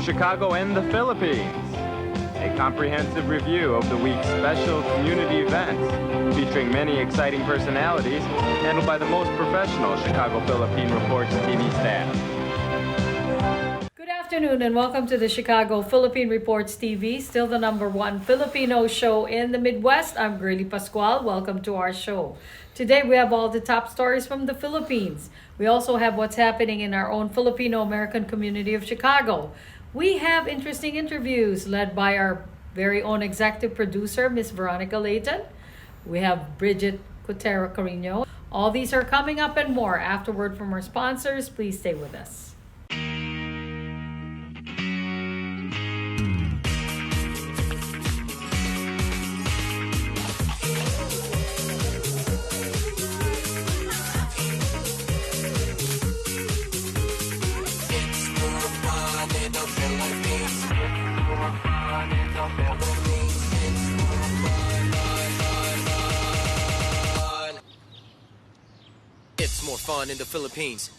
Chicago and the Philippines. A comprehensive review of the week's special community events, featuring many exciting personalities, handled by the most professional Chicago Philippine Reports TV staff. Good afternoon and welcome to the Chicago Philippine Reports TV, still the #1 Filipino show in the Midwest. I'm Gurley Pascual. Welcome to our show. Today we have all the top stories from the Philippines. We also have what's happening in our own Filipino American community of Chicago. We have interesting interviews led by our very own executive producer, Miss Veronica Leighton. We have Brigitte, Cueter, Carino. All these are coming up and more afterward from our sponsors. Please stay with us. It's more fun in the Philippines.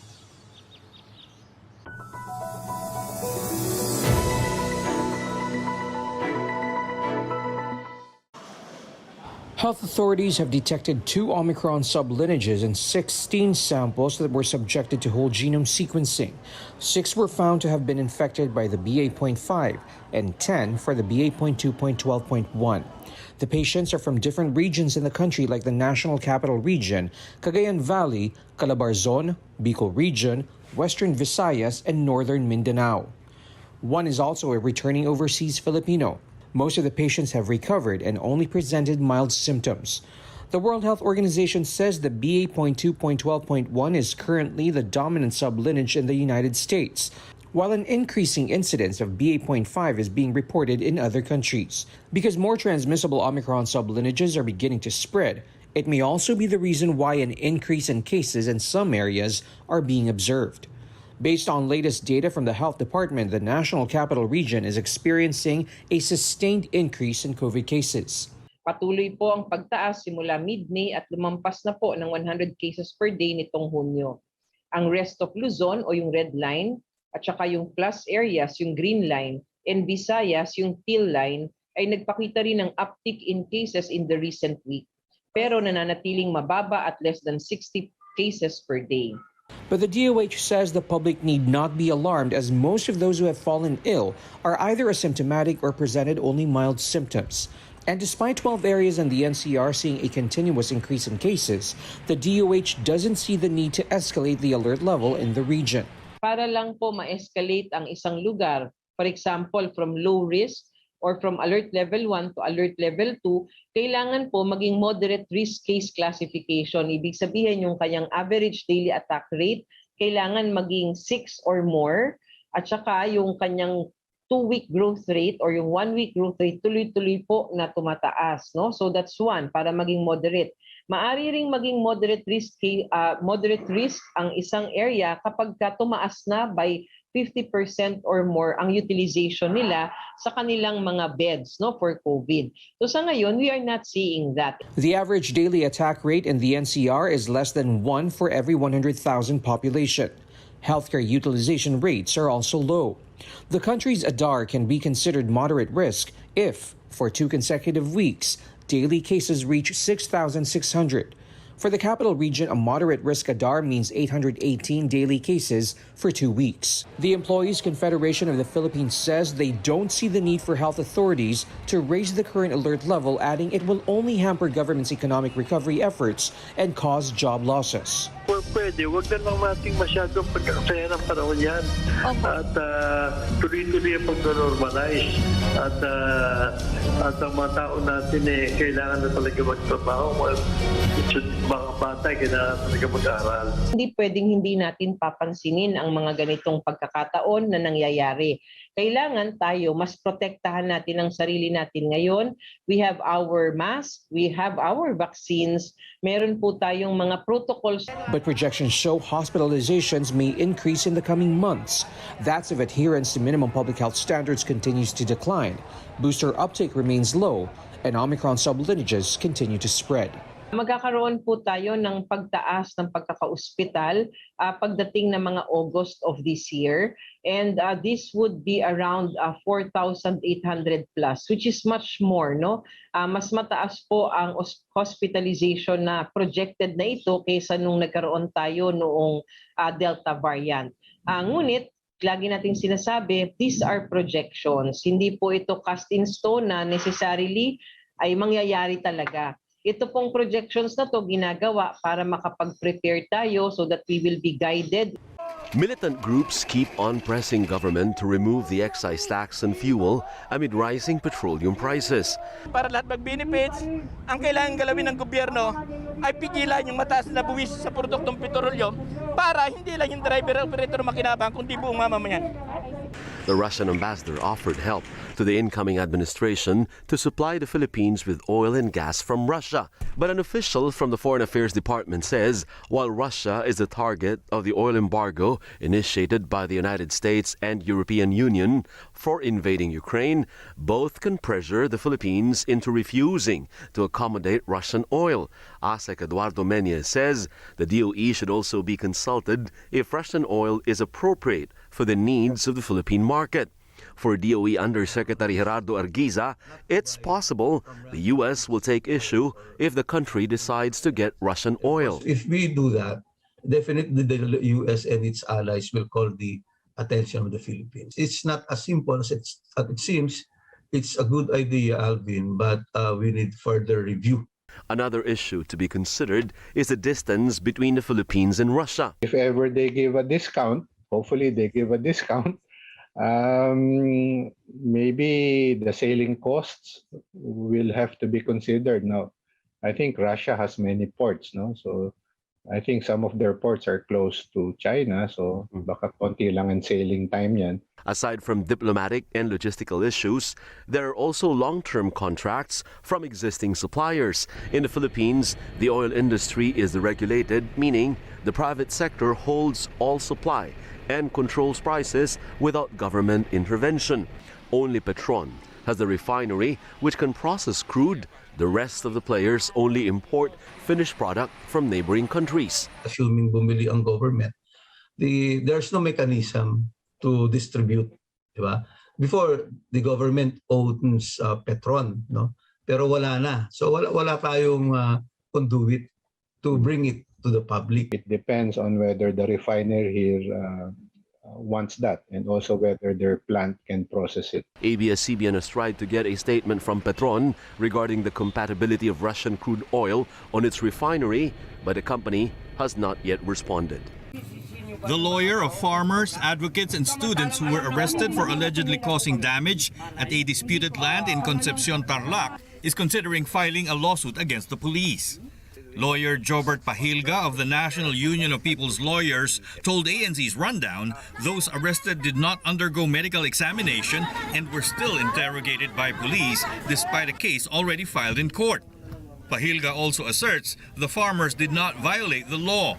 Health authorities have detected 2 Omicron sublineages in 16 samples that were subjected to whole genome sequencing. 6 were found to have been infected by the BA.5 and 10 for the BA.2.12.1. The patients are from different regions in the country like the National Capital Region, Cagayan Valley, Calabarzon, Bicol Region, Western Visayas, and Northern Mindanao. One is also a returning overseas Filipino. Most of the patients have recovered and only presented mild symptoms. The World Health Organization says the BA.2.12.1 is currently the dominant sublineage in the United States, while an increasing incidence of BA.5 is being reported in other countries. Because more transmissible Omicron sublineages are beginning to spread, it may also be the reason why an increase in cases in some areas are being observed. Based on latest data from the Health Department, the National Capital Region is experiencing a sustained increase in COVID cases. Patuloy po ang pagtaas simula mid-May at lumampas na po ng 100 cases per day nitong Hunyo. Ang rest of Luzon o yung red line at saka yung plus areas, yung green line, and Visayas, yung teal line, ay nagpakita rin ng uptick in cases in the recent week. Pero nananatiling mababa at less than 60 cases per day. But the DOH says the public need not be alarmed as most of those who have fallen ill are either asymptomatic or presented only mild symptoms. And despite 12 areas in the NCR seeing a continuous increase in cases, the DOH doesn't see the need to escalate the alert level in the region. Para lang po ma-escalate ang isang lugar, for example, from low risk or from alert level 1 to alert level 2, kailangan po maging moderate risk case classification. Ibig sabihin yung kanyang average daily attack rate, kailangan maging 6 or more, at saka yung kanyang 2-week growth rate or yung 1-week growth rate tuloy-tuloy po na tumataas. No? So that's one, para maging moderate. Maari ring maging moderate risk ang isang area kapag tumaas na by 50% or more ang utilization nila sa kanilang mga beds, no, for COVID. So sa ngayon, we are not seeing that. The average daily attack rate in the NCR is less than 1 for every 100,000 population. Healthcare utilization rates are also low. The country's ADAR can be considered moderate risk if, for 2 consecutive weeks, daily cases reach 6,600. For the capital region, a moderate risk ADAR means 818 daily cases for 2 weeks. The Employees Confederation of the Philippines says they don't see the need for health authorities to raise the current alert level, adding it will only hamper government's economic recovery efforts and cause job losses. Pwede, huwag na lang natin masyadong pagkakasaya ng panahon yan. At tuloy-tuloy ang pag-normalize. At ang mga tao natin kailangan na talaga magtrabaho. Mga bata, kailangan talaga mag-aaral. Hindi pwedeng hindi natin papansinin ang mga ganitong pagkakataon na nangyayari. Kailangan tayo mas protektahan natin ang sarili natin ngayon. We have our masks, we have our vaccines, meron po tayong mga protocols. But projections show hospitalizations may increase in the coming months. That's if adherence to minimum public health standards continues to decline, booster uptake remains low, and Omicron sublineages continue to spread. Magkakaroon po tayo ng pagtaas ng pagkaka-ospital pagdating ng mga August of this year. And this would be around 4,800 plus, which is much more, no? Mas mataas po ang hospitalization na projected na ito kaysa nung nagkaroon tayo noong Delta variant. Ngunit, lagi nating sinasabi, these are projections. Hindi po ito cast in stone na necessarily ay mangyayari talaga. Ito pong projections na to ginagawa para makapag-prepare tayo so that we will be guided. Militant groups keep on pressing government to remove the excise tax on fuel amid rising petroleum prices. Para lahat mag-benefits, ang kailangan galawin ng gobyerno ay pigilan yung mataas na buwis sa produktong petrolyo para hindi lang yung driver operator makinabang kundi buong mamamayan. The Russian ambassador offered help to the incoming administration to supply the Philippines with oil and gas from Russia. But an official from the Foreign Affairs Department says while Russia is the target of the oil embargo initiated by the United States and European Union for invading Ukraine, both can pressure the Philippines into refusing to accommodate Russian oil. ASEC Eduardo Meñez says the DOE should also be consulted if Russian oil is appropriate for the needs of the Philippine market. For DOE Undersecretary Gerardo Arguiza, it's possible the U.S. will take issue if the country decides to get Russian oil. If we do that, definitely the U.S. and its allies will call the attention of the Philippines. It's not as simple as it seems. It's a good idea, Alvin, but we need further review. Another issue to be considered is the distance between the Philippines and Russia. If ever they give a discount, hopefully they give a discount, maybe the sailing costs will have to be considered. Now, I think Russia has many ports, no? So I think some of their ports are close to China, so baka konti lang ang sailing time yan. Aside from diplomatic and logistical issues, there are also long-term contracts from existing suppliers. In the Philippines, the oil industry is regulated, meaning the private sector holds all supply and controls prices without government intervention. Only Petron has the refinery which can process crude. The rest of the players only import finished product from neighboring countries. Assuming bumili ang government, there's no mechanism to distribute, di ba? Before, the government owns Petron, no? Pero wala na. So wala tayong conduit to bring it to the public. It depends on whether the refinery here wants that and also whether their plant can process it. ABS-CBN has tried to get a statement from Petron regarding the compatibility of Russian crude oil on its refinery, but the company has not yet responded. The lawyer of farmers, advocates, and students who were arrested for allegedly causing damage at a disputed land in Concepcion, Tarlac, is considering filing a lawsuit against the police. Lawyer Jobert Pahilga of the National Union of People's Lawyers told ANZ's Rundown those arrested did not undergo medical examination and were still interrogated by police despite a case already filed in court. Pahilga also asserts the farmers did not violate the law,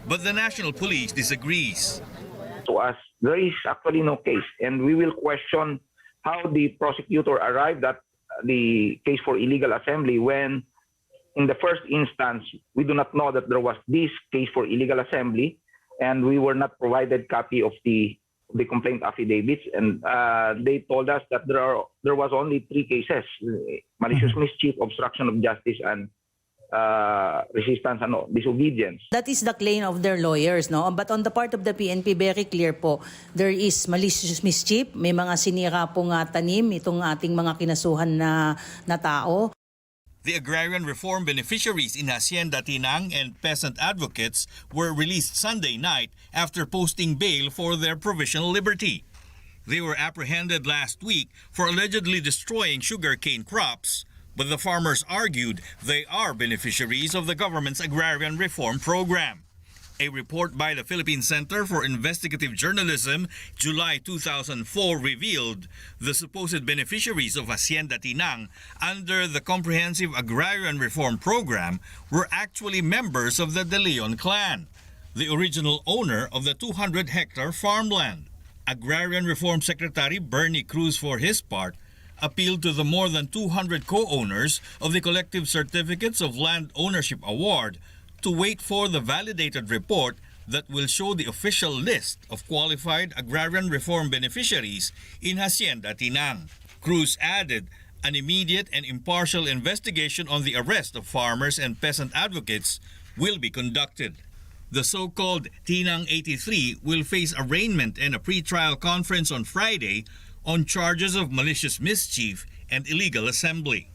but the National Police disagrees. To us, there is actually no case, and we will question how the prosecutor arrived at the case for illegal assembly when in the first instance, we do not know that there was this case for illegal assembly, and we were not provided copy of the complaint affidavits, and they told us that there was only 3 cases: malicious mischief, obstruction of justice, and resistance and disobedience. That is the claim of their lawyers, no? But on the part of the PNP, very clear po, there is malicious mischief, may mga sinira pong tanim itong ating mga kinasuhan na tao. The agrarian reform beneficiaries in Hacienda Tinang and peasant advocates were released Sunday night after posting bail for their provisional liberty. They were apprehended last week for allegedly destroying sugarcane crops, but the farmers argued they are beneficiaries of the government's agrarian reform program. A report by the Philippine Center for Investigative Journalism, July 2004, revealed the supposed beneficiaries of Hacienda Tinang under the Comprehensive Agrarian Reform Program were actually members of the De Leon clan, the original owner of the 200-hectare farmland. Agrarian Reform Secretary Bernie Cruz, for his part, appealed to the more than 200 co-owners of the Collective Certificates of Land Ownership Award to wait for the validated report that will show the official list of qualified agrarian reform beneficiaries in Hacienda Tinang. Cruz added an immediate and impartial investigation on the arrest of farmers and peasant advocates will be conducted. The so-called Tinang 83 will face arraignment and a pre-trial conference on Friday on charges of malicious mischief and illegal assembly.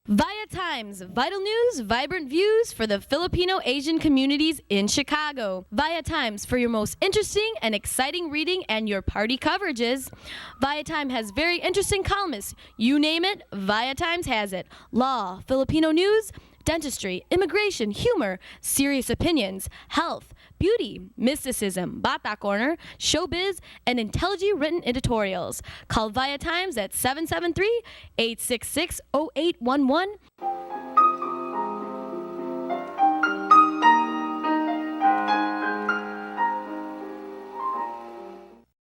ViaTimes, vital news, vibrant views for the Filipino Asian communities in Chicago. ViaTimes for your most interesting and exciting reading and your party coverages. ViaTime has very interesting columnists. You name it, ViaTimes has it. Law, Filipino news, dentistry, immigration, humor, serious opinions, health, beauty, mysticism, Bata Corner, showbiz, and intelligently written editorials. Call ViaTimes at 773-866-0811.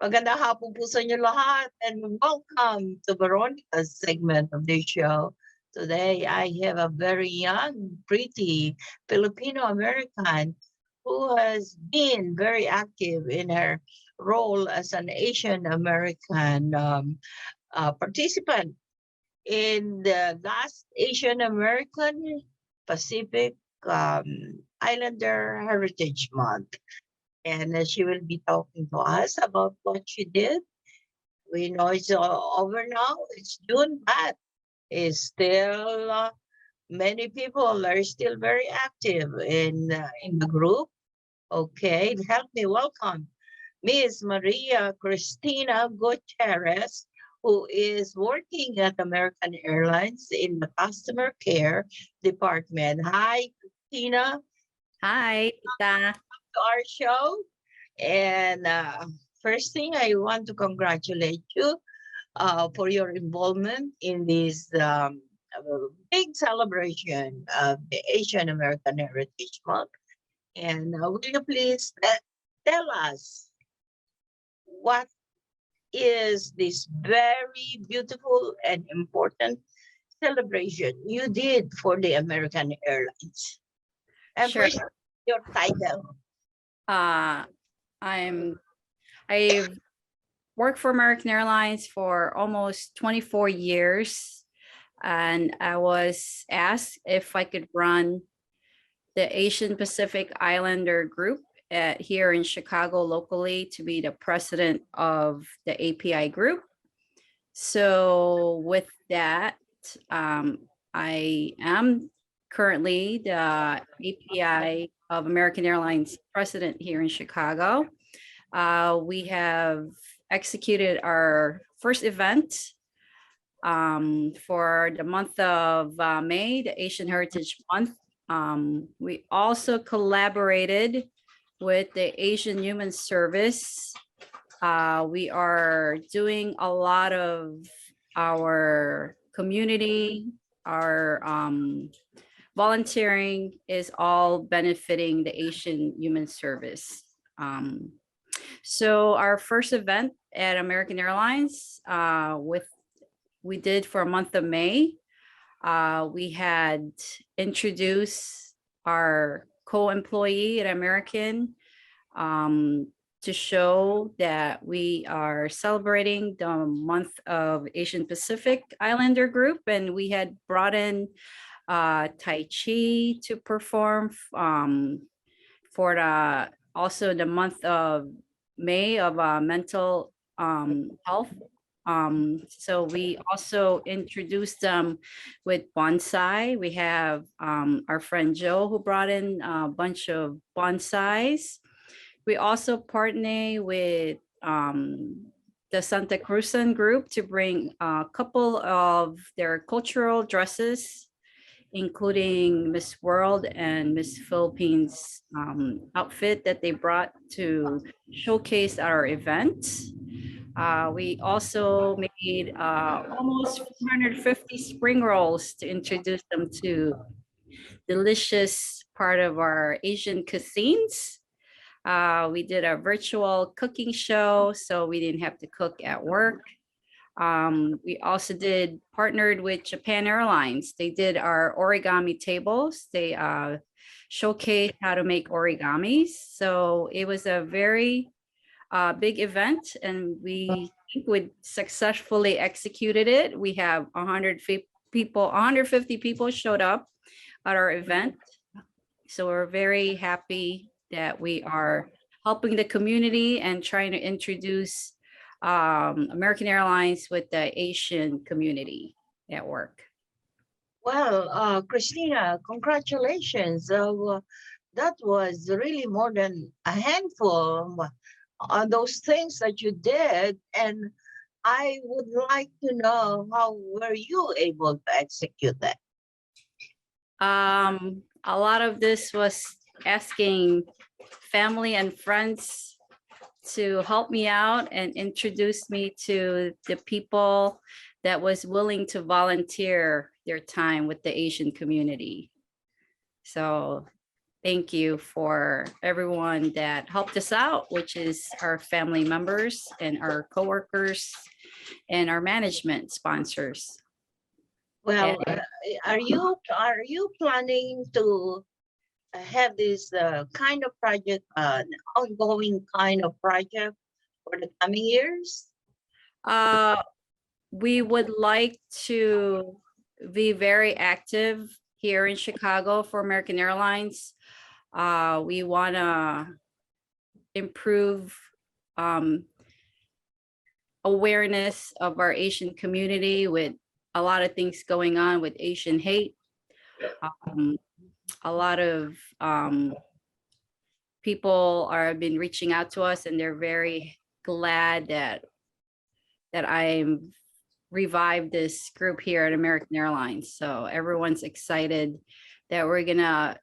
Magandang hapon po sa inyo lahat and welcome to Veronica's segment of the show. Today, I have a very young, pretty Filipino American who has been very active in her role as an Asian American participant in the last Asian American Pacific Islander Heritage Month. And she will be talking to us about what she did. We know it's over now. It's June, but it's still many people are still very active in the group. Okay, help me welcome Ms. Maria Christina Gutierrez, who is working at American Airlines in the customer care department. Hi, Christina. Hi, Ita. To our show. And first thing, I want to congratulate you for your involvement in this big celebration of the Asian American Heritage Month. And will you please tell us what is this very beautiful and important celebration you did for the American Airlines? And Sure. first, your title. I've worked for American Airlines for almost 24 years, and I was asked if I could run the Asian Pacific Islander group here in Chicago locally to be the president of the API group. So with that, I am currently the API of American Airlines president here in Chicago. We have executed our first event for the month of May, the Asian Heritage Month. We also collaborated with the Asian Human Service. We are doing a lot of our community, our volunteering is all benefiting the Asian Human Service. So our first event at American Airlines, we did for a month of May. We had introduced our co-employee at American to show that we are celebrating the month of Asian Pacific Islander group, and we had brought in Tai Chi to perform for also the month of May of mental health. So we also introduced them with bonsai. We have our friend Joe who brought in a bunch of bonsais. We also partner with the Santa Cruzan group to bring a couple of their cultural dresses, including Miss World and Miss Philippines outfit that they brought to showcase our event. We also made almost 450 spring rolls to introduce them to delicious part of our Asian cuisines. We did a virtual cooking show, so we didn't have to cook at work. We also partnered with Japan Airlines. They did our origami tables. They showcased how to make origamis. So it was a very big event, and we think we successfully executed it. We have 150 people showed up at our event. So we're very happy that we are helping the community and trying to introduce American Airlines with the Asian community at work. Well, Christina, congratulations. That was really more than a handful on those things that you did. And I would like to know, how were you able to execute that? A lot of this was asking family and friends to help me out and introduce me to the people that was willing to volunteer their time with the Asian community. So thank you for everyone that helped us out, which is our family members and our coworkers and our management sponsors. Well, are you planning to have this kind of project, an ongoing kind of project for the coming years? We would like to be very active here in Chicago for American Airlines. We want to improve awareness of our Asian community with a lot of things going on with Asian hate. A lot of people have been reaching out to us, and they're very glad that I'm revived this group here at American Airlines. So everyone's excited that we're gonna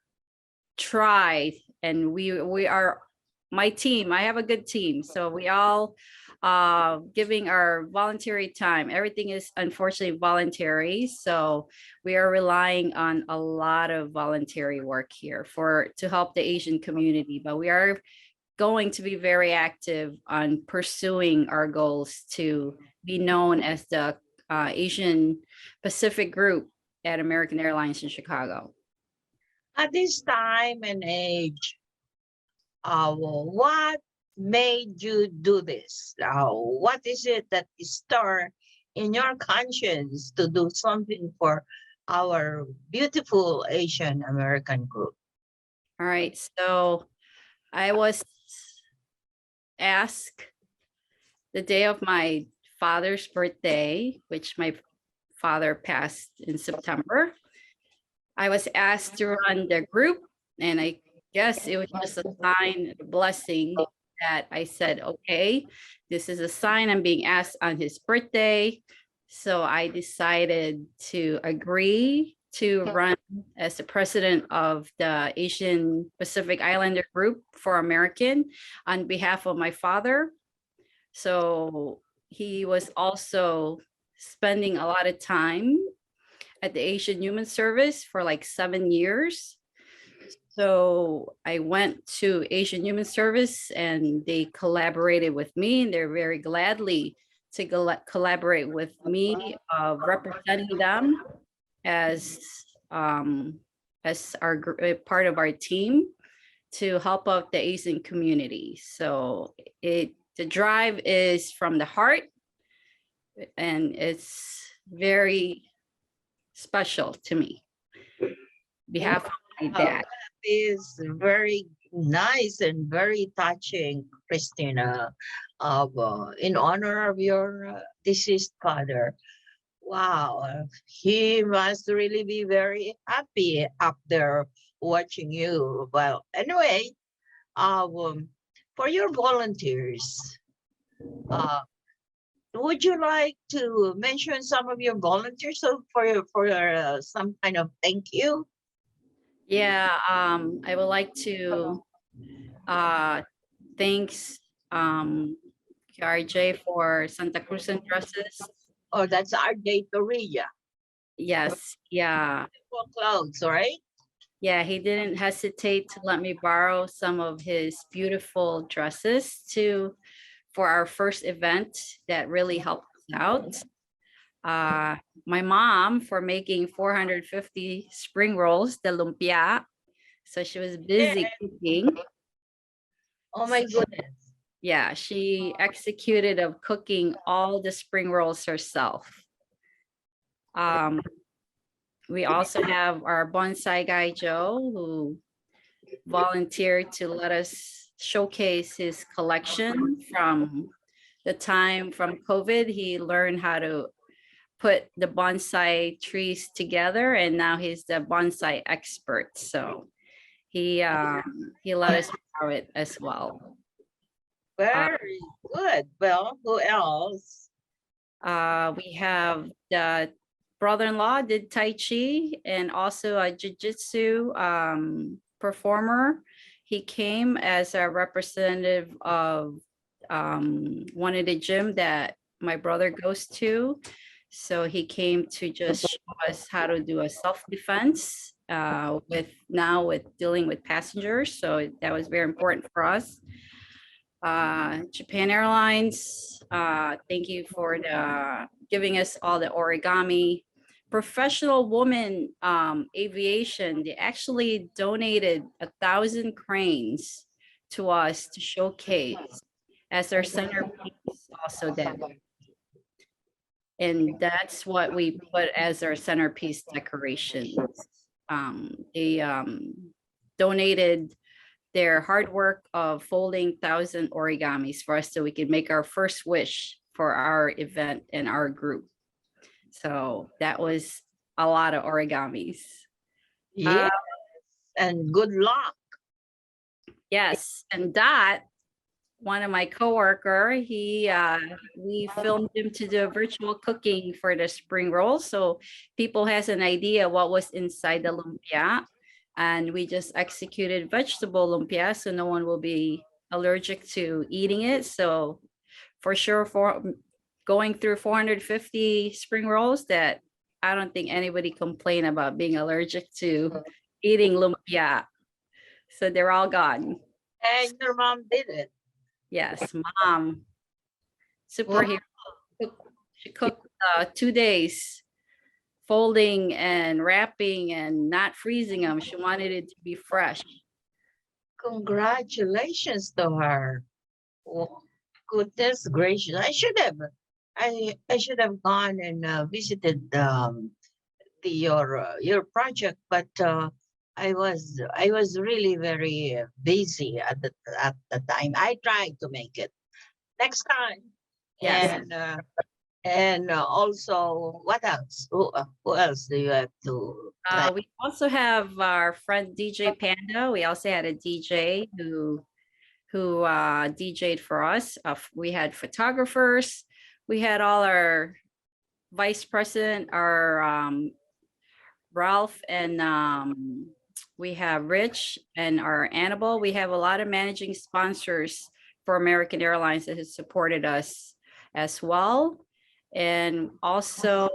try, and we are, my team, I have a good team, so we all giving our voluntary time. Everything is unfortunately voluntary, so we are relying on a lot of voluntary work here to help the Asian community, but we are going to be very active on pursuing our goals to be known as the Asian Pacific group at American Airlines in Chicago. At this time and age, what made you do this? What is it that is stirred in your conscience to do something for our beautiful Asian American group? All right, so I was asked the day of my father's birthday, which my father passed in September. I was asked to run the group, and I guess it was just a sign, a blessing, that I said, okay, this is a sign I'm being asked on his birthday. So I decided to agree to run as the president of the Asian Pacific Islander group for American on behalf of my father. So he was also spending a lot of time at the Asian Human Service for like 7 years. So I went to Asian Human Service, and they collaborated with me, and they're very gladly to collaborate with me, representing them as our part of our team to help out the Asian community. So the drive is from the heart, and it's very special to me. On behalf of my dad. Is very nice and very touching, Christina, in honor of your deceased father. Wow, he must really be very happy up there watching you. Well, anyway, for your volunteers, would you like to mention some of your volunteers for some kind of thank you? Yeah, I would like to thanks RJ for Santa Cruz and dresses. Oh, that's RJ Torilla. Yes, yeah. Clothes, right? Yeah, he didn't hesitate to let me borrow some of his beautiful dresses for our first event that really helped us out. My mom for making 450 spring rolls, the lumpia. So she was busy cooking. Oh my goodness. Yeah, she executed of cooking all the spring rolls herself. We also have our bonsai guy, Joe, who volunteered to let us showcase his collection from the time from COVID. He learned how to put the bonsai trees together, and now he's the bonsai expert. So he let us borrow it as well. Very good. Well, who else? We have the brother-in-law did Tai Chi and also a Jiu-Jitsu performer. He came as a representative of one of the gym that my brother goes to. So he came to just show us how to do a self-defense with dealing with passengers. So that was very important for us. Japan Airlines, thank you for giving us all the origami. Professional Woman Aviation, they actually donated 1,000 cranes to us to showcase as their centerpiece also then. And that's what we put as our centerpiece decorations. They donated their hard work of folding 1,000 origamis for us so we could make our first wish for our event and our group. So that was a lot of origamis. Yes, and good luck. Yes, and Dot, one of my coworker, we filmed him to do virtual cooking for the spring rolls, so people has an idea what was inside the lumpia, and we just executed vegetable lumpia, so no one will be allergic to eating it. So for sure, for going through 450 spring rolls, that I don't think anybody complained about being allergic to eating lumpia. So they're all gone. And your mom did it. Yes, mom, superhero. She cooked 2 days, folding and wrapping and not freezing them. She wanted it to be fresh. Congratulations to her. Oh, goodness gracious! I should have gone and visited your project, but I was really very busy at the time. I tried to make it next time. Yes. And also, what else? Who else do you have to? We also have our friend DJ Panda. We also had a DJ who DJ'd for us. We had photographers. We had all our vice president, our Ralph, and we have Rich and our Annabelle. We have a lot of managing sponsors for American Airlines that has supported us as well. And also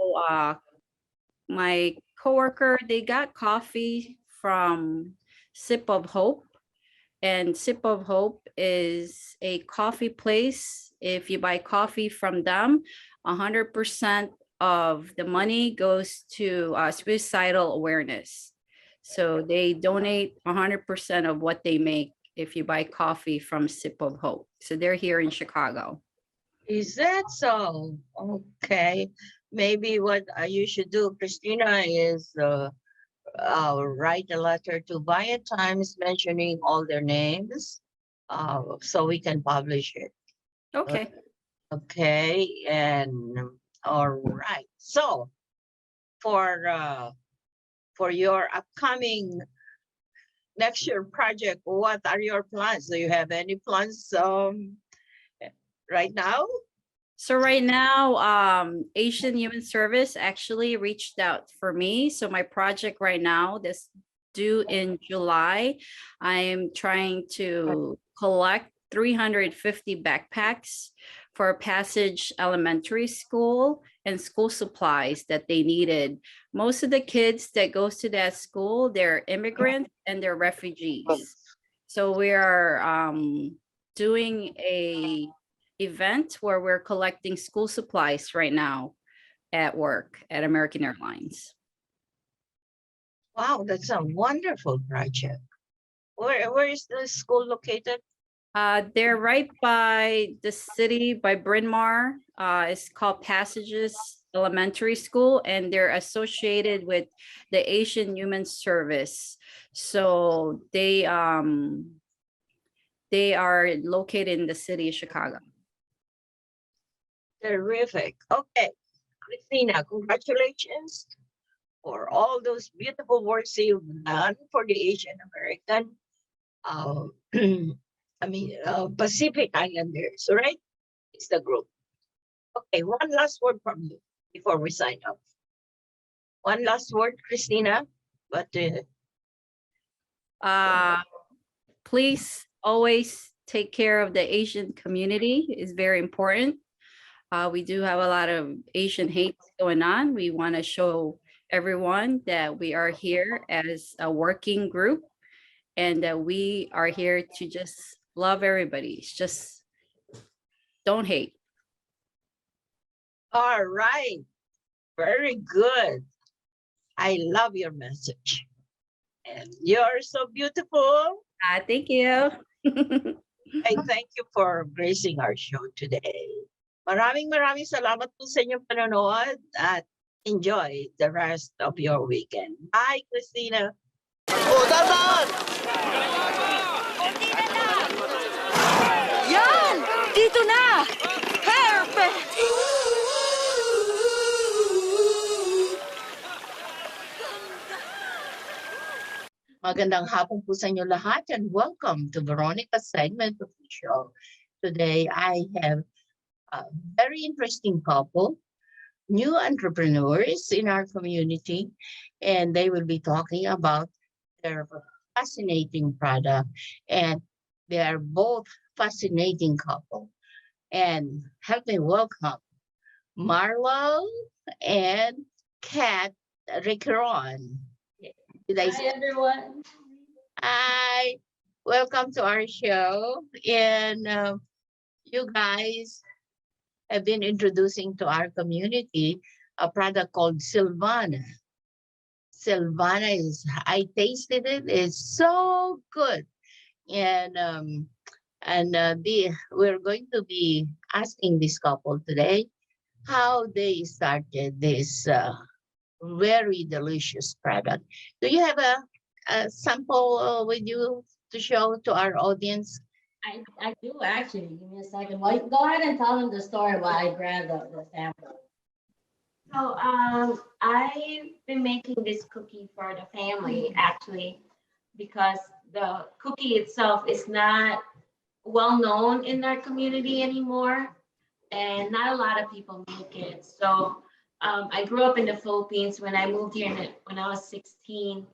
my coworker, they got coffee from Sip of Hope. And Sip of Hope is a coffee place. If you buy coffee from them, 100% of the money goes to suicidal awareness. So they donate 100% of what they make if you buy coffee from Sip of Hope. So they're here in Chicago. Is that so? Okay. Maybe what you should do, Christina, is write a letter to ViaTimes mentioning all their names so we can publish it. Okay. Okay. And all right. So for your upcoming next year project, what are your plans? Do you have any plans right now? So right now, Asian Human Service actually reached out for me. So my project right now, that's due in July, I am trying to collect 350 backpacks for Passage Elementary School and school supplies that they needed. Most of the kids that goes to that school, they're immigrants and they're refugees. So we are doing a event where we're collecting school supplies right now at work at American Airlines. Wow, that's a wonderful project. Where is the school located? They're right by the city, by Bryn Mawr. It's called Passages Elementary School, and they're associated with the Asian Human Service. So they are located in the city of Chicago. Terrific. Okay, Christina, congratulations for all those beautiful works you've done for the Asian American, Pacific Islanders, right? It's the group. Okay, one last word from you before we sign off. One last word, Christina. But please always take care of the Asian community. It's very important. We do have a lot of Asian hate going on. We want to show everyone that we are here as a working group and that we are here to just love everybody. It's just don't hate. all right, very good. I love your message. And you're so beautiful. Thank you. I thank you for gracing our show today. Maraming salamat po sa inyong panonood at enjoy the rest of your weekend. Bye, Christina. Yan! Dito na! Perfect! Magandang hapon po sa inyo lahat and welcome to Veronica's segment of the show. Today, I have a very interesting couple, new entrepreneurs in our community, and they will be talking about their fascinating product. And they are both fascinating couple. And help me welcome Marlo and Kat Ricaron. Hi, everyone. Hi. Welcome to our show. And you guys have been introducing to our community a product called Silvana. Silvana I tasted it, it's so good. And we're going to be asking this couple today how they started this very delicious product. Do you have a sample with you to show to our audience? I do actually. Give me a second. Well, go ahead and tell them the story while I grab the sample. So I've been making this cookie for the family actually because the cookie itself is not well known in our community anymore, and not a lot of people make it. So I grew up in the Philippines. When I moved here when I was 16,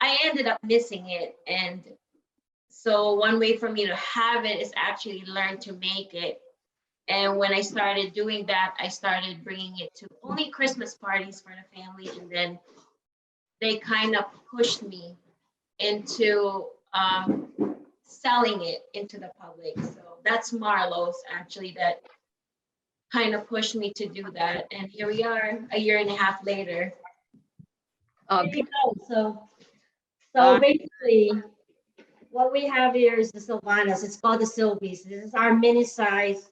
I ended up missing it, and so one way for me to have it is actually learn to make it. And when I started doing that, I started bringing it to only Christmas parties for the family. And then they kind of pushed me into selling it into the public. So that's Marlo's actually that kind of pushed me to do that. And here we are a year and a half later. So basically, what we have here is the Sylvanas. It's called the Sylvies. This is our mini size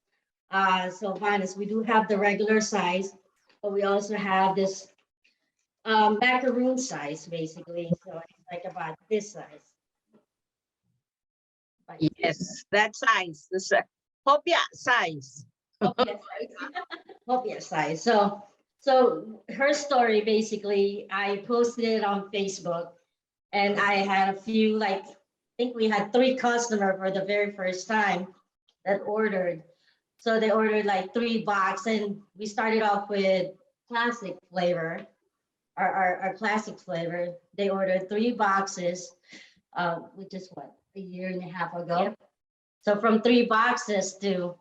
Sylvanas. We do have the regular size, but we also have this macaroon size, basically. So it's like about this size. Yes, that size. This hopia size. Hopia size. So her story, basically, I posted it on Facebook, and I had a few, I think we had 3 customers for the very first time that ordered. So they ordered 3 boxes, and we started off with classic flavor, our classic flavor. They ordered 3 boxes, which is a year and a half ago. Yep. So from 3 boxes to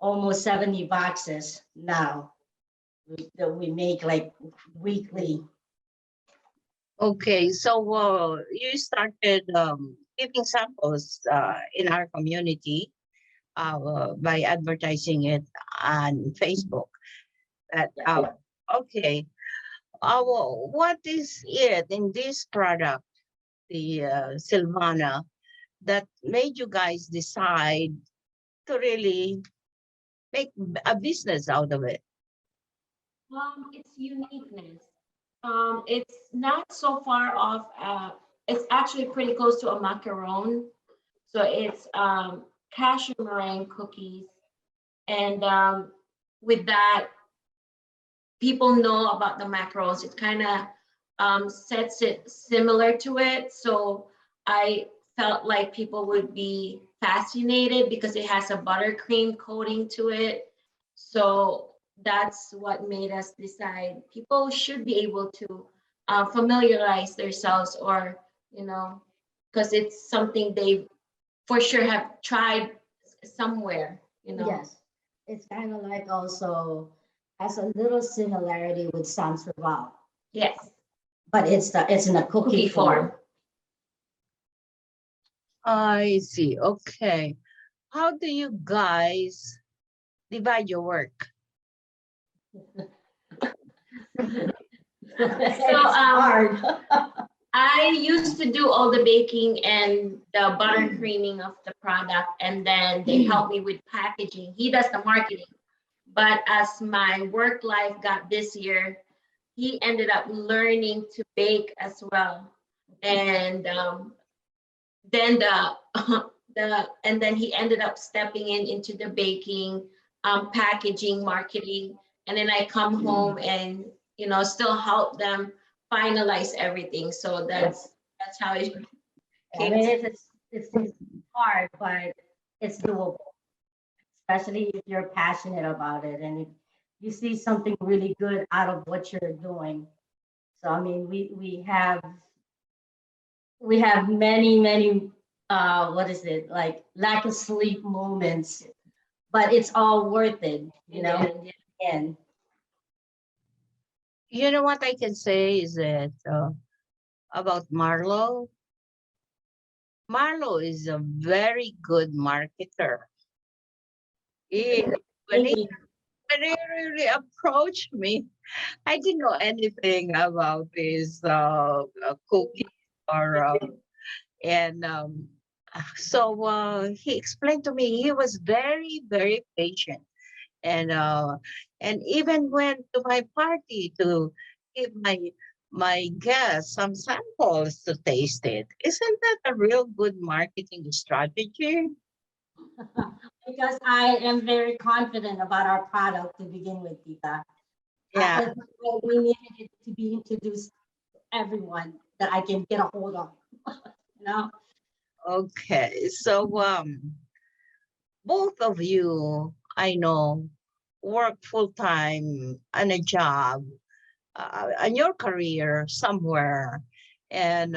almost 70 boxes now that we make weekly. Okay, so you started giving samples in our community. by advertising it on Facebook. That okay. What is it in this product, the Silvana, that made you guys decide to really make a business out of it? Its uniqueness. It's not so far off. It's actually pretty close to a macaron. So it's cashew meringue cookies, and with that, people know about the macarons. It kind of sets it similar to it. So I felt like people would be fascinated because it has a buttercream coating to it. So that's what made us decide people should be able to familiarize themselves, or because it's something they for sure have tried somewhere. Yes, it's kind of like also has a little similarity with Sans Rival, Yes, but it's in a cookie form. I see. Okay. How do you guys divide your work? So hard. I used to do all the baking and the buttercreaming of the product, and then they help me with packaging. He does the marketing. But as my work life got busier, he ended up learning to bake as well. And then and then he ended up stepping into the baking, packaging, marketing, and then I come home and still help them finalize everything. So that's how it I came. mean, it's hard, but it's doable, especially if you're passionate about it and if you see something really good out of what you're doing. So I mean, we have many what is it, like lack of sleep moments, but it's all worth it, and You know what I can say is that about Marlo. Marlo is a very good marketer. When he really approached me, I didn't know anything about this cookie or and so he explained to me. He was very, very patient, and even went to my party to give my guests some samples to taste it. Isn't that a real good marketing strategy? because I am very confident about our product to begin with, Tita. Yeah. We needed it to be introduced to everyone that I can get a hold of. Okay, so both of you, I know, work full time on a job, on your career somewhere, and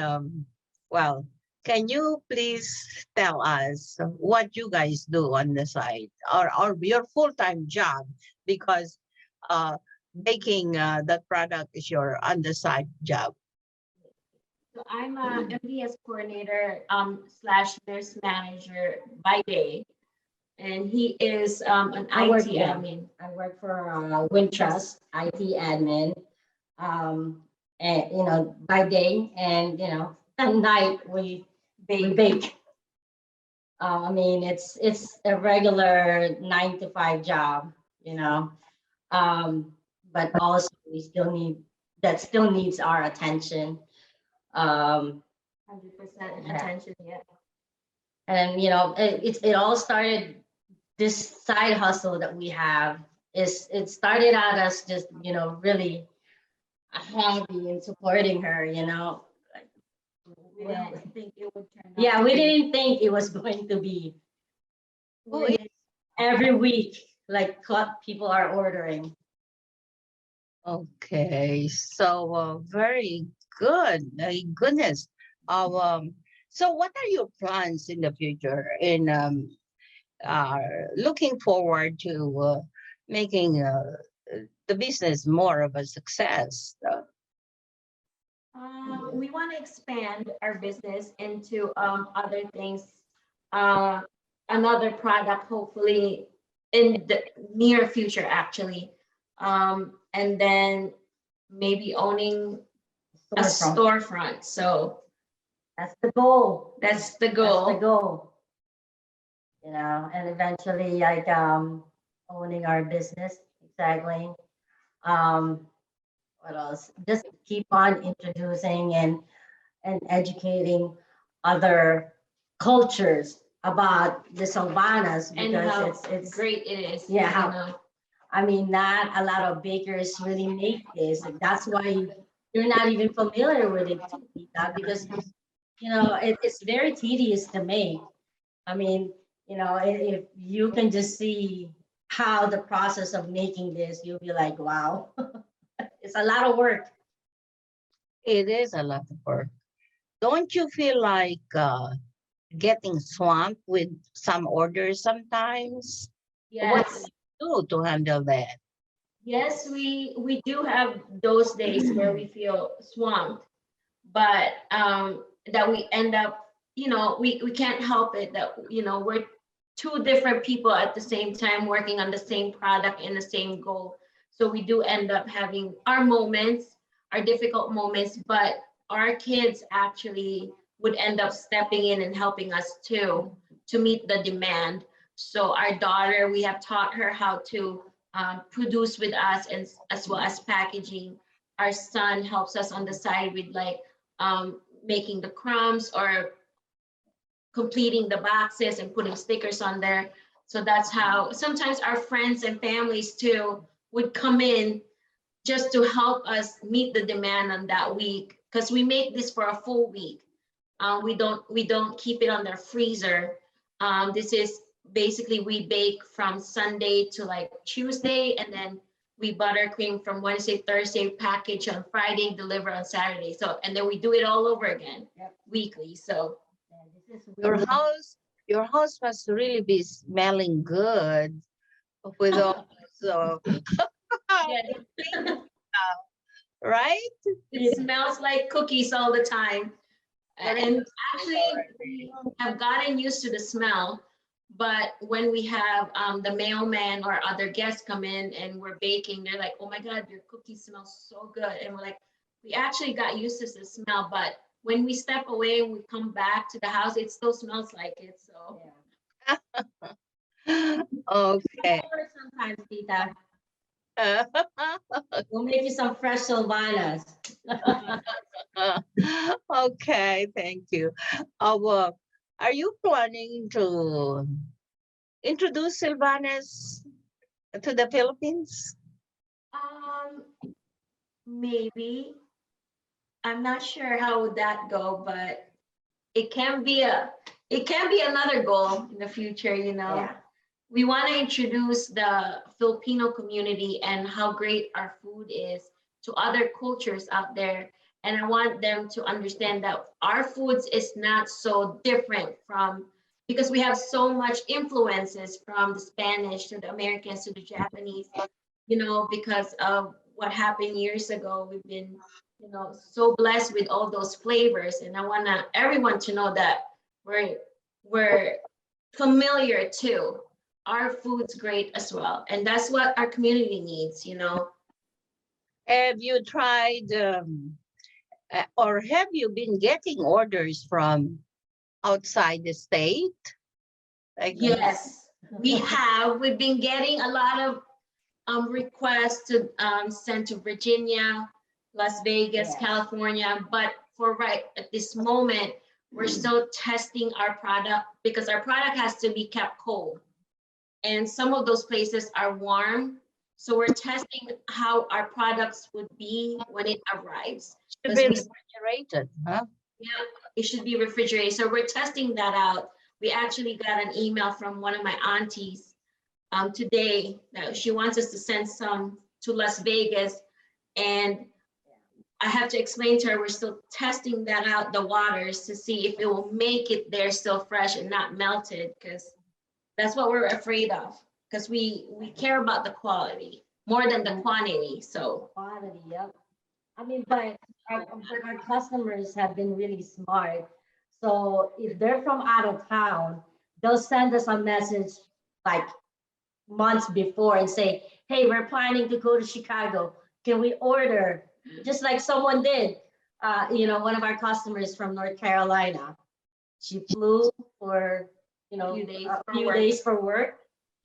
well, can you please tell us what you guys do on the side, or your full time job? Because making that product is your on the side job. So I'm a MDS coordinator / nurse manager by day, and he is an IT admin. I work for Wintrust IT admin, and by day, and at night we bake. I mean, it's a regular 9 to 5 job, but also we still needs our attention. 100% attention, yeah. And it all started, this side hustle that we have it started out as just really a hobby and supporting her. We didn't think it would turn out. Yeah, we didn't think it was going to be every week, like what people are ordering. Okay, so very good. My goodness. So what are your plans in the future in looking forward to making the business more of a success? We want to expand our business into other things. another product, hopefully in the near future, actually. And then maybe owning a storefront. So That's the goal. that's the goal. That's the goal. You know, and eventually like owning our business. Exactly. What else? Just keep on introducing and educating other cultures about the Sylvanas And because how it's great it is. yeah, how, you know. I mean, not a lot of bakers really make this. That's why you're not even familiar with it too, Tita, because you know it's very tedious to make. I mean, you know, if you can just see how the process of making this, you'll be like, wow, it's a lot of work. It is a lot of work. Don't you feel like getting swamped with some orders sometimes? What do Yes. you do to handle that? Yes, we do have those days where we feel swamped, but that we end up, we can't help it that, we're two different people at the same time working on the same product and the same goal. So we do end up having our moments, our difficult moments, but our kids actually would end up stepping in and helping us too to meet the demand. So our daughter, we have taught her how to produce with us and as well as packaging. Our son helps us on the side with like making the crumbs or completing the boxes and putting stickers on there. So that's how sometimes our friends and families too would come in just to help us meet the demand on that week because we make this for a full week. We don't keep it on the freezer. This is basically we bake from Sunday to like Tuesday, and then we buttercream from Wednesday, Thursday, package on Friday, deliver on Saturday. So and then we do it all over again weekly. So Your house must really be smelling good with all so yeah, right? it smells like cookies all the time. And actually, we have gotten used to the smell. But when we have the mailman or other guests come in and we're baking, they're like, "Oh my God, your cookies smell so good!" And we're like, "We actually got used to the smell, but when we step away and we come back to the house, it still smells like it." So, Okay. Sometimes, Tita. We'll make you some fresh Sylvanas. Okay, thank you. Are you planning to introduce Sylvanas to the Philippines? maybe I'm not sure how would that go, but it can be another goal in the future. Yeah. We want to introduce the Filipino community and how great our food is to other cultures out there. And I want them to understand that our foods is not so different from, because we have so much influences from the Spanish to the Americans to the Japanese, because of what happened years ago. We've been, so blessed with all those flavors. And I want everyone to know that we're familiar too. Our food's great as well. And that's what our community needs. Have you tried or have you been getting orders from outside the state? Yes, we have. We've been getting a lot of requests to send to Virginia, Las Vegas, California. But for right at this moment, we're still testing our product because our product has to be kept cold. And some of those places are warm. So we're testing how our products would be when it arrives. Should be refrigerated, huh? Yeah, it should be refrigerated. So we're testing that out. We actually got an email from one of my aunties today that she wants us to send some to Las Vegas. And I have to explain to her, we're still testing that out, the waters, to see if it will make it there still fresh and not melted, because that's what we're afraid of, because we care about the quality more than the quantity. So Quality, yep. I mean, but our customers have been really smart. So if they're from out of town, they'll send us a message like months before and say, hey, we're planning to go to Chicago. Can we order? Just like someone did, one of our customers from North Carolina. She flew for, a few days for work.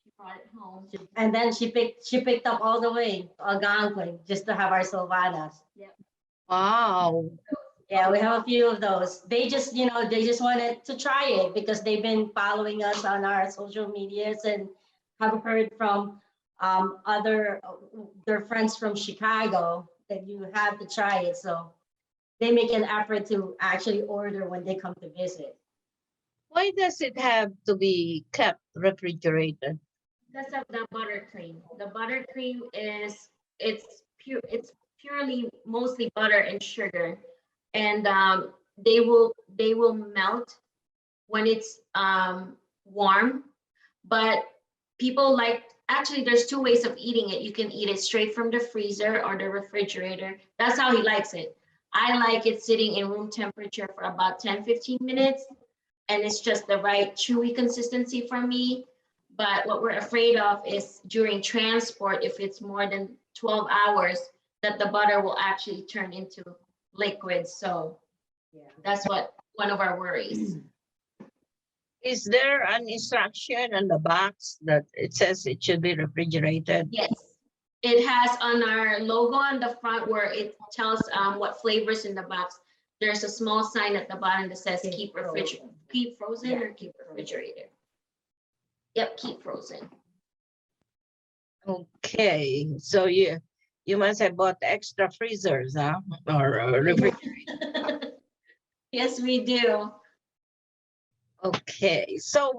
She brought it home. And then she picked up all the way Algonquin just to have our Sylvanas. Yep. Wow. Yeah, we have a few of those. They just wanted to try it because they've been following us on our social medias and have heard from their friends from Chicago that you have to try it. So they make an effort to actually order when they come to visit. Why does it have to be kept refrigerated? Because of the buttercream. The buttercream it's purely mostly butter and sugar, and they will melt when it's warm. But people actually there's two ways of eating it. You can eat it straight from the freezer or the refrigerator. That's how he likes it. I like it sitting in room temperature for about 10-15 minutes, and it's just the right chewy consistency for me. But what we're afraid of is during transport, if it's more than 12 hours, that the butter will actually turn into liquid. So that's one of our worries. Is there an instruction on the box that it says it should be refrigerated? Yes. It has on our logo on the front where it tells what flavors in the box. There's a small sign at the bottom that says keep frozen or keep refrigerated. Yep, keep frozen. Okay, so you must have bought extra freezers, huh? Or refrigerators. Yes, we do. Okay, so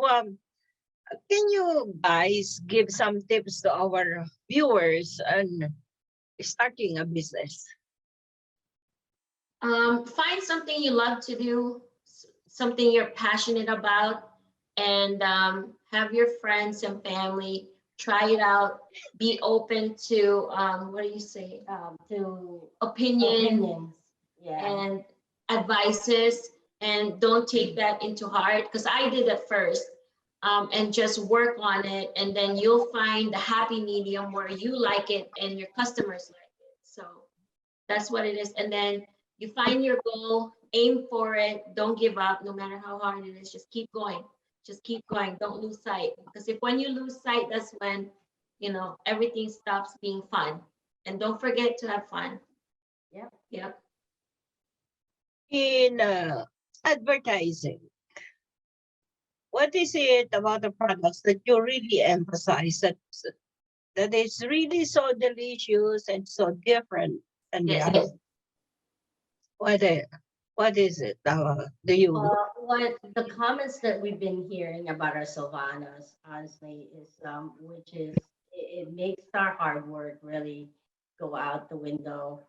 can you guys give some tips to our viewers on starting a business? Find something you love to do, something you're passionate about, and have your friends and family try it out. Be open to to opinions yeah, and advices, and don't take that into heart, because I did at first. And just work on it, and then you'll find the happy medium where you like it and your customers like it. So that's what it is. And then you find your goal, aim for it, don't give up no matter how hard it is. Just keep going. Just keep going. Don't lose sight. Because when you lose sight, that's when, everything stops being fun. And don't forget to have fun. Yep. In advertising, what is it about the products that you really emphasize that is really so delicious and so different? And Yes. What is it? Do you? What the comments that we've been hearing about our Sylvanas, honestly, is which is it makes our hard work really go out the window.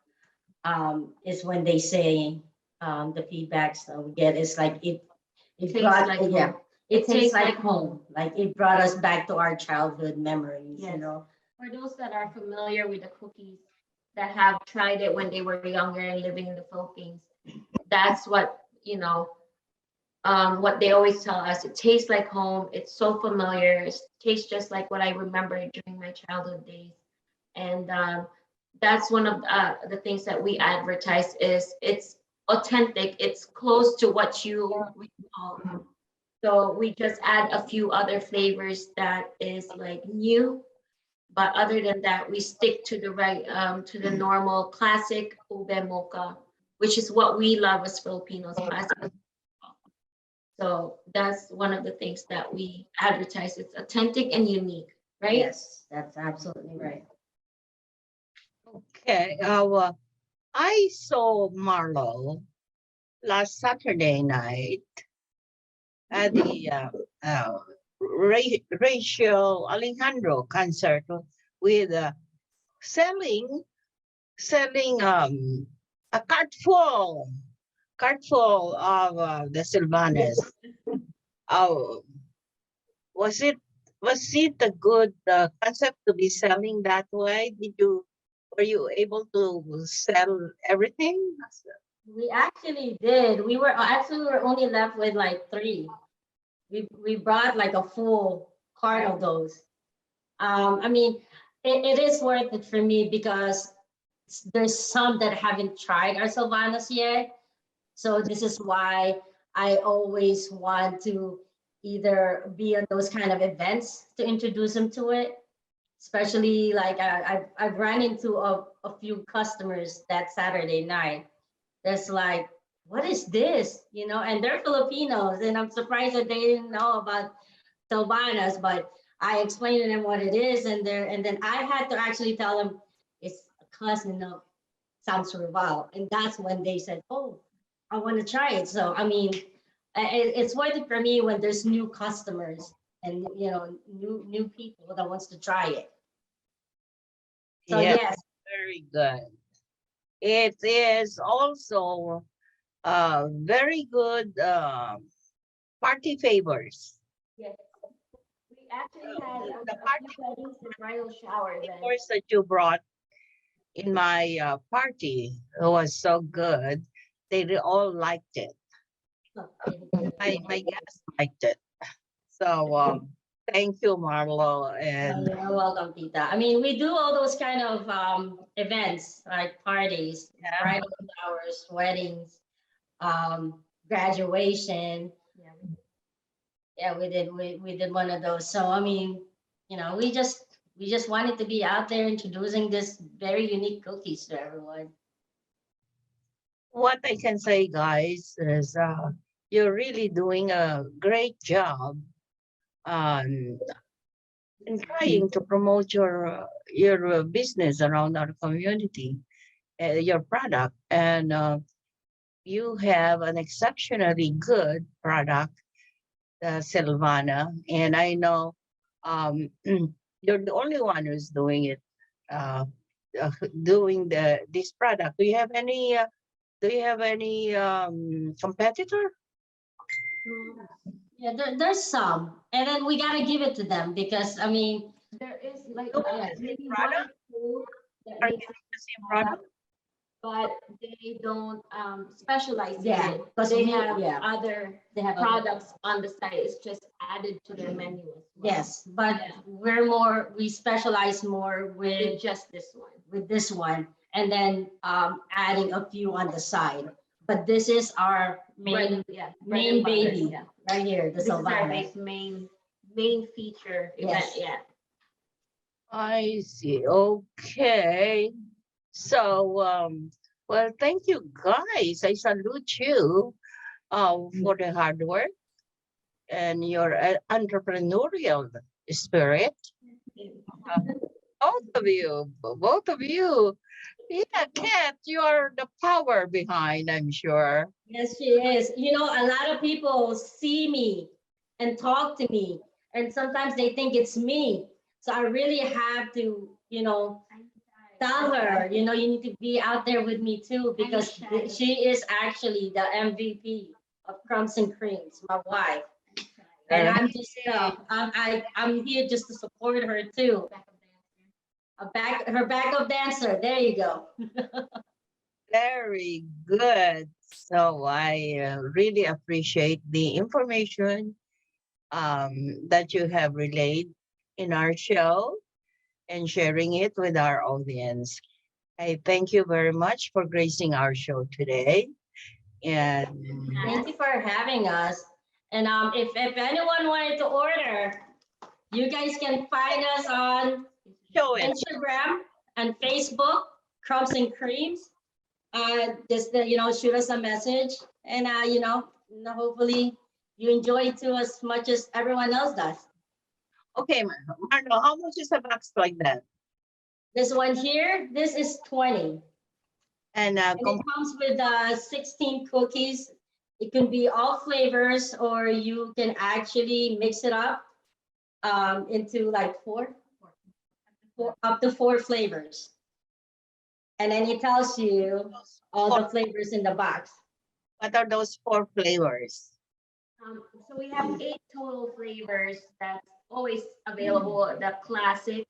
Is when they say the feedbacks that we get is like it Tastes brought like yeah. home. It tastes like home. Like it brought us back to our childhood memories, Yes. For those that are familiar with the cookies, that have tried it when they were younger and living in the Philippines, that's what what they always tell us. It tastes like home. It's so familiar. It tastes just like what I remember during my childhood days. And that's one of the things that we advertise is it's authentic. It's close to what you recall. So we just add a few other flavors that is like new. But other than that, we stick to to the normal classic ube mocha, which is what we love as Filipinos. Classic. So that's one of the things that we advertise. It's authentic and unique, right? Yes, that's absolutely right. Okay. I saw Marlo last Saturday night at the Rachel Alejandro concert with selling a cart full of the Sylvanas. Was it a good concept to be selling that way? Were you able to sell everything? We actually did. We were only left with like 3. we brought like a full cart of those. I mean, it is worth it for me because there's some that haven't tried our Sylvanas yet. So this is why I always want to either be on those kind of events to introduce them to it. Especially like I've run into a few customers that Saturday night. That's like, what is this? You know, and they're Filipinos, and I'm surprised that they didn't know about Sylvanas, but I explained to them what it is, and then I had to actually tell them it's a cousin of San Surval, and that's when they said, "Oh, I want to try it." So I mean, it's worth it for me when there's new customers and new people that wants to try it. So yes, very good. It is also very good party favors. yes. We actually had the party weddings and bridal shower then. Favors that you brought in my party, it was so good. They all liked it. My guests liked it. So thank you, Marlo. And You're welcome, Tita. I mean, we do all those kind of events like parties, bridal showers, weddings, graduation. Yeah, we did one of those. So I mean, we just wanted to be out there introducing this very unique cookies to everyone. what I can say, guys, is you're really doing a great job in trying to promote your business around our community, your product, and you have an exceptionally good product, Silvana, and I know you're the only one who's doing it, doing this product. Do you have any? Competitor? Yeah, there's some, and then we gotta give it to them because I mean, there is like maybe one or two that Are makes you the same product? but they don't specialize Yeah, in it because they have yeah. other products on the side. It's just added to their menu as well. Yes, but we specialize more with just this one, and then adding a few on the side. But this is our main main baby right here, the This is our Sylvana. main feature event. Yes. Yeah. I see. Okay. So, well, thank you guys. I salute you for the hard work and your entrepreneurial spirit. Both of you. Yeah, Kat, you're the power behind, I'm sure. Yes, she is. A lot of people see me and talk to me, and sometimes they think it's me. So I really have to, tell her, you need to be out there with me too, because she is actually the MVP of Crumbs and Creams, my wife. And I'm just, I'm here just to support her too. Her backup dancer. There you go. Very good. So I really appreciate the information that you have relayed in our show and sharing it with our audience. I thank you very much for gracing our show today. And Thank you for having us. And if anyone wanted to order, you guys can find us on Instagram and Facebook, Crumbs and Creams. Just shoot us a message, and hopefully you enjoy it too as much as everyone else does. okay, Marlo, how much is a box like that? This one here, this is 20. And it comes with 16 cookies. It can be all flavors, or you can actually mix it up into like up to four flavors. And then it tells you all the flavors in the box. What are those 4 flavors? So we have 8 total flavors that's always available. The classic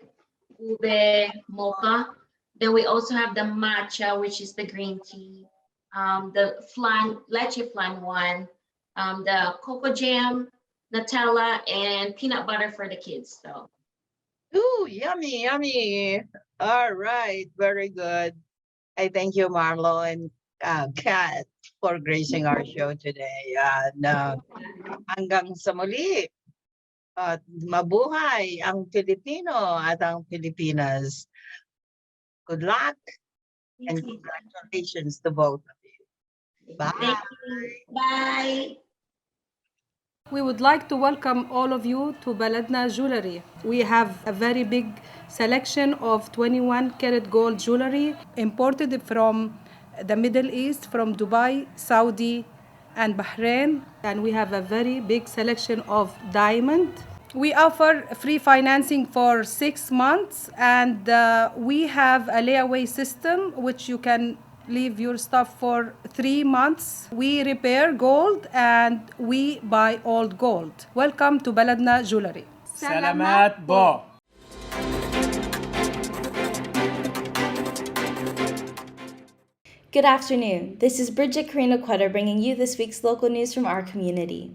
ube mocha. Then we also have the matcha, which is the green tea. The leche flan one, the cocoa jam, Nutella, and peanut butter for the kids. So. Ooh, yummy, yummy. All right, very good. I thank you, Marlo and Kat, for gracing our show today. Hanggang sa muli. At mabuhay ang Pilipino at ang Pilipinas. Good luck and congratulations to both of you. Bye. Thank you. Bye. We would like to welcome all of you to Baladna Jewelry. We have a very big selection of 21 karat gold jewelry imported from the Middle East, from Dubai, Saudi, and Bahrain. And we have a very big selection of diamond. We offer free financing for 6 months, and we have a layaway system which you can leave your stuff for 3 months. We repair gold and we buy old gold. Welcome to Baladna Jewelry. Salamat po. Good afternoon. This is Brigitte, Carino, Cueter bringing you this week's local news from our community.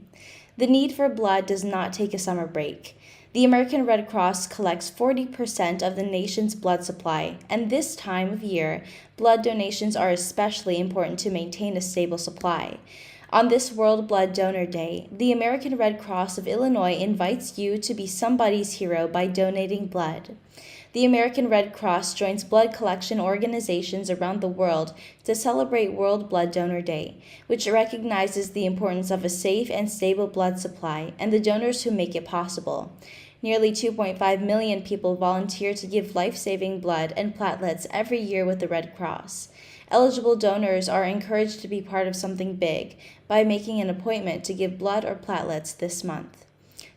The need for blood does not take a summer break. The American Red Cross collects 40% of the nation's blood supply, and this time of year, blood donations are especially important to maintain a stable supply. On this World Blood Donor Day, the American Red Cross of Illinois invites you to be somebody's hero by donating blood. The American Red Cross joins blood collection organizations around the world to celebrate World Blood Donor Day, which recognizes the importance of a safe and stable blood supply and the donors who make it possible. Nearly 2.5 million people volunteer to give life-saving blood and platelets every year with the Red Cross. Eligible donors are encouraged to be part of something big by making an appointment to give blood or platelets this month.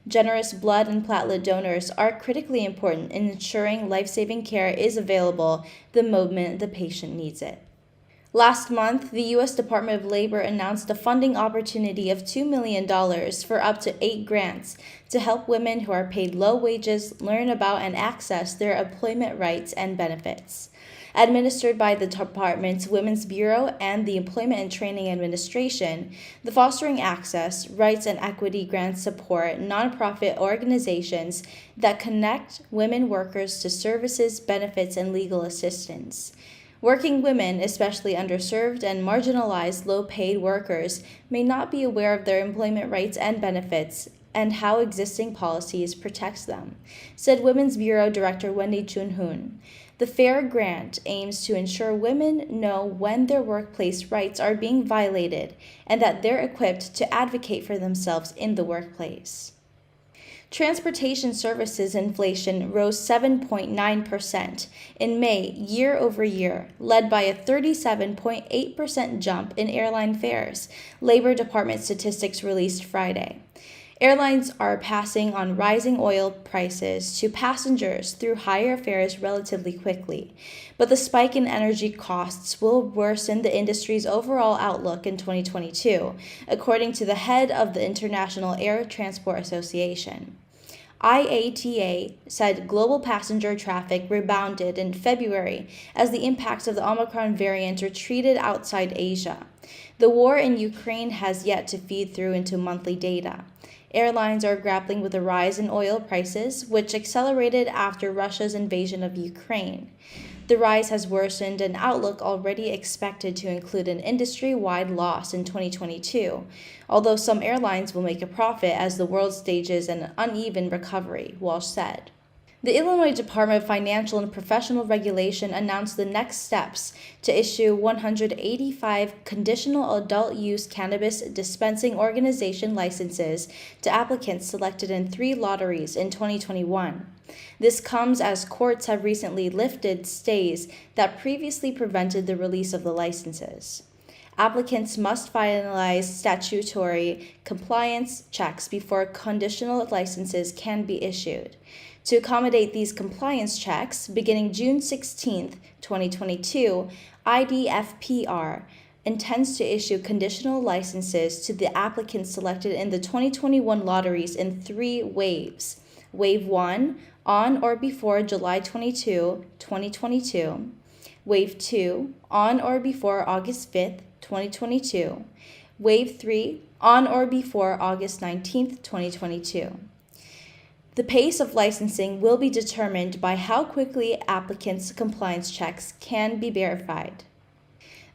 Generous blood and platelet donors are critically important in ensuring life-saving care is available the moment the patient needs it. Last month, the U.S. Department of Labor announced a funding opportunity of $2 million for up to 8 grants to help women who are paid low wages learn about and access their employment rights and benefits. Administered by the Department's Women's Bureau and the Employment and Training Administration, the Fostering Access, Rights and Equity grants support nonprofit organizations that connect women workers to services, benefits, and legal assistance. Working women, especially underserved and marginalized low-paid workers, may not be aware of their employment rights and benefits and how existing policies protect them, said Women's Bureau Director Wendy Chun-hoon. The FAIR grant aims to ensure women know when their workplace rights are being violated and that they're equipped to advocate for themselves in the workplace. Transportation services inflation rose 7.9% in May year over year, led by a 37.8% jump in airline fares, Labor Department statistics released Friday. Airlines are passing on rising oil prices to passengers through higher fares relatively quickly, but the spike in energy costs will worsen the industry's overall outlook in 2022, according to the head of the International Air Transport Association. IATA said global passenger traffic rebounded in February as the impacts of the Omicron variant retreated outside Asia. The war in Ukraine has yet to feed through into monthly data. Airlines are grappling with a rise in oil prices, which accelerated after Russia's invasion of Ukraine. The rise has worsened an outlook already expected to include an industry-wide loss in 2022, although some airlines will make a profit as the world stages an uneven recovery, Walsh said. The Illinois Department of Financial and Professional Regulation announced the next steps to issue 185 conditional adult use cannabis dispensing organization licenses to applicants selected in 3 lotteries in 2021. This comes as courts have recently lifted stays that previously prevented the release of the licenses. Applicants must finalize statutory compliance checks before conditional licenses can be issued. To accommodate these compliance checks, beginning June 16, 2022, IDFPR intends to issue conditional licenses to the applicants selected in the 2021 lotteries in 3 waves. Wave 1, on or before July 22, 2022. Wave 2, on or before August 5, 2022. Wave 3 on or before August 19, 2022. The pace of licensing will be determined by how quickly applicants' compliance checks can be verified.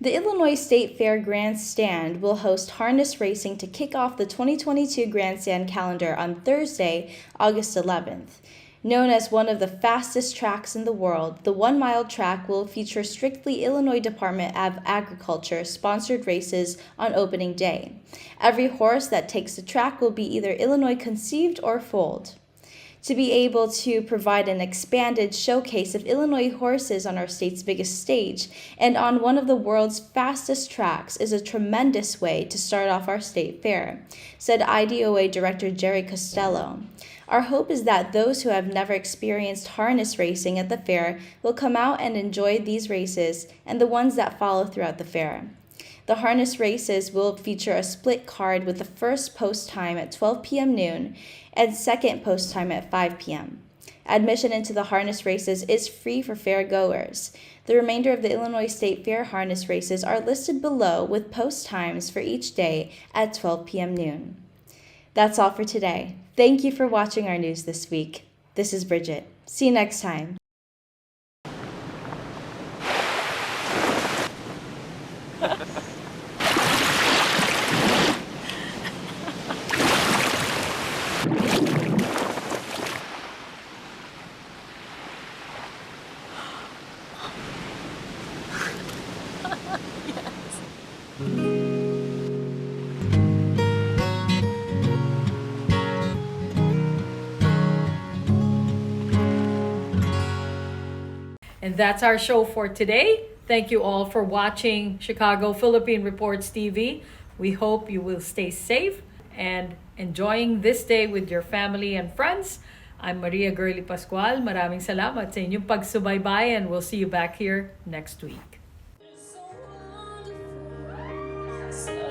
The Illinois State Fair Grandstand will host harness racing to kick off the 2022 Grandstand calendar on Thursday, August 11th. Known as one of the fastest tracks in the world, the 1-mile track will feature strictly Illinois Department of Agriculture sponsored races on opening day. Every horse that takes the track will be either Illinois conceived or foaled. To be able to provide an expanded showcase of Illinois horses on our state's biggest stage and on one of the world's fastest tracks is a tremendous way to start off our state fair, said IDOA Director Jerry Costello. Our hope is that those who have never experienced harness racing at the fair will come out and enjoy these races and the ones that follow throughout the fair. The harness races will feature a split card with the first post time at 12 p.m. noon and second post time at 5 p.m. Admission into the harness races is free for fair goers. The remainder of the Illinois State Fair harness races are listed below with post times for each day at 12 p.m. noon. That's all for today. Thank you for watching our news this week. This is Brigitte. See you next time. And that's our show for today. Thank you all for watching Chicago Philippine Reports TV. We hope you will stay safe and enjoying this day with your family and friends. I'm Maria Girly Pascual. Maraming salamat sa inyong pagsubaybay and we'll see you back here next week. So